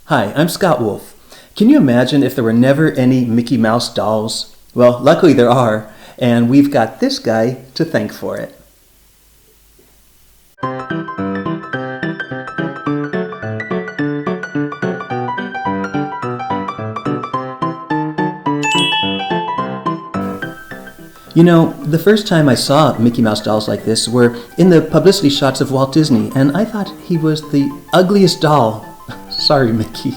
Hi, I'm Scott Wolf. Can you imagine if there were never any Mickey Mouse dolls? Well, luckily there are, and we've got this guy to thank for it. You know, the first time I saw Mickey Mouse dolls like this were in the publicity shots of Walt Disney, and I thought he was the ugliest doll. Sorry, Mickey.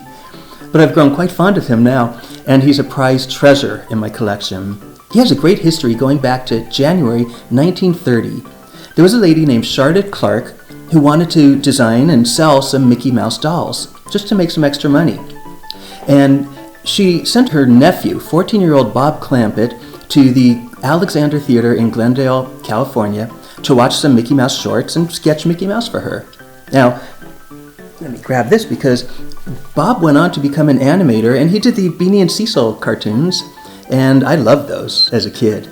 But I've grown quite fond of him now, and he's a prized treasure in my collection. He has a great history going back to January 1930. There was a lady named Charlotte Clark who wanted to design and sell some Mickey Mouse dolls, just to make some extra money. And she sent her nephew, 14-year-old Bob Clampett, to the Alexander Theater in Glendale, California, to watch some Mickey Mouse shorts and sketch Mickey Mouse for her. Now, let me grab this because Bob went on to become an animator, and he did the Beanie and Cecil cartoons, and I loved those as a kid.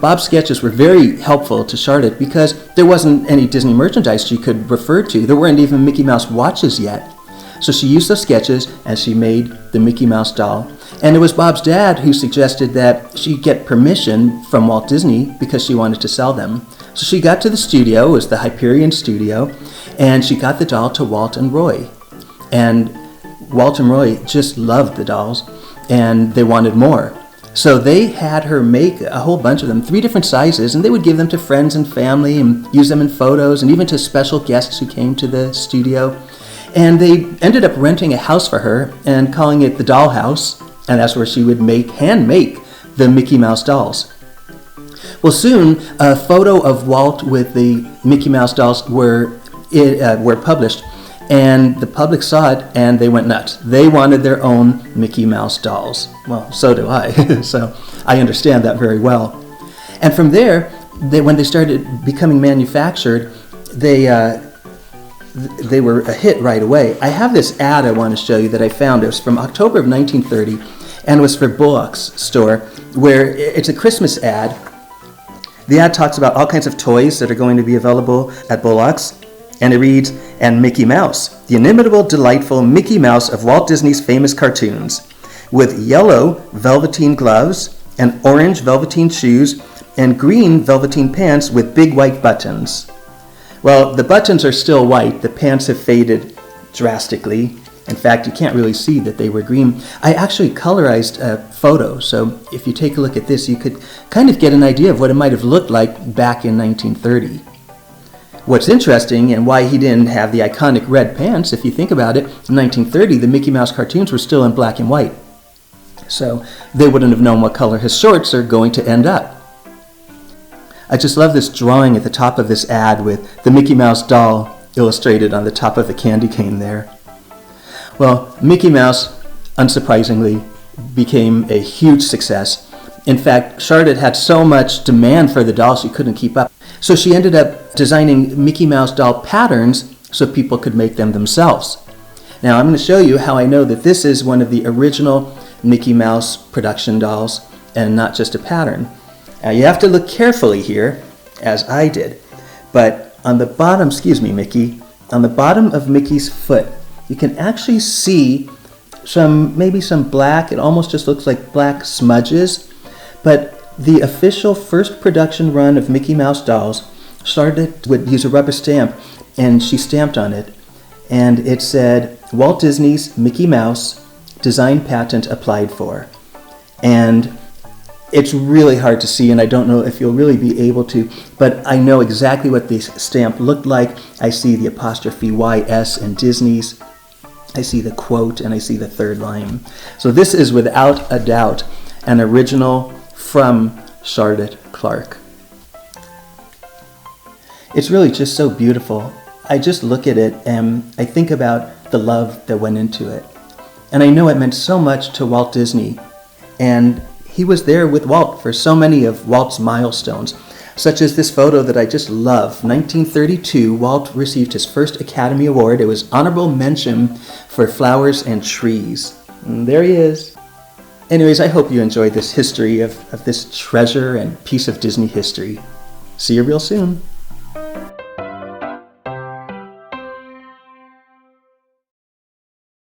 Bob's sketches were very helpful to Charlotte because there wasn't any Disney merchandise she could refer to. There weren't even Mickey Mouse watches yet. So she used those sketches and she made the Mickey Mouse doll. And it was Bob's dad who suggested that she get permission from Walt Disney because she wanted to sell them. So she got to the studio, it was the Hyperion studio, and she got the doll to Walt and Roy. And Walt and Roy just loved the dolls, and they wanted more. So they had her make a whole bunch of them, 3 different sizes, and they would give them to friends and family and use them in photos and even to special guests who came to the studio. And they ended up renting a house for her and calling it the Doll House, and that's where she would hand make the Mickey Mouse dolls. Well, soon a photo of Walt with the Mickey Mouse dolls were published, and the public saw it and they went nuts. They wanted their own Mickey Mouse dolls. Well, so do I, so I understand that very well. And from there, when they started becoming manufactured, they were a hit right away. I have this ad I want to show you that I found. It was from October of 1930, and it was for Bullock's store, where it's a Christmas ad. The ad talks about all kinds of toys that are going to be available at Bullock's, and it reads, "And Mickey Mouse, the inimitable, delightful Mickey Mouse of Walt Disney's famous cartoons, with yellow velveteen gloves, and orange velveteen shoes, and green velveteen pants with big white buttons." Well, the buttons are still white. The pants have faded drastically. In fact, you can't really see that they were green. I actually colorized a photo, so if you take a look at this, you could kind of get an idea of what it might have looked like back in 1930. What's interesting, and why he didn't have the iconic red pants, if you think about it, in 1930, the Mickey Mouse cartoons were still in black and white. So they wouldn't have known what color his shorts are going to end up. I just love this drawing at the top of this ad with the Mickey Mouse doll illustrated on the top of the candy cane there. Well, Mickey Mouse, unsurprisingly, became a huge success. In fact, Charlotte had so much demand for the doll she couldn't keep up. So she ended up designing Mickey Mouse doll patterns so people could make them themselves. Now I'm going to show you how I know that this is one of the original Mickey Mouse production dolls and not just a pattern. Now you have to look carefully here, as I did, but on the bottom, Mickey, on the bottom of Mickey's foot, you can actually see maybe some black, it almost just looks like black smudges, but the official first production run of Mickey Mouse dolls would use a rubber stamp, and she stamped on it, and it said, "Walt Disney's Mickey Mouse, design patent applied for." And it's really hard to see, and I don't know if you'll really be able to, but I know exactly what this stamp looked like. I see the apostrophe YS in Disney's. I see the quote, and I see the third line. So this is without a doubt an original from Charlotte Clark. It's really just so beautiful. I just look at it and I think about the love that went into it. And I know it meant so much to Walt Disney, and he was there with Walt for so many of Walt's milestones, such as this photo that I just love. 1932, Walt received his first Academy Award. It was honorable mention for flowers and trees. And there he is. Anyways, I hope you enjoyed this history of this treasure and piece of Disney history. See you real soon.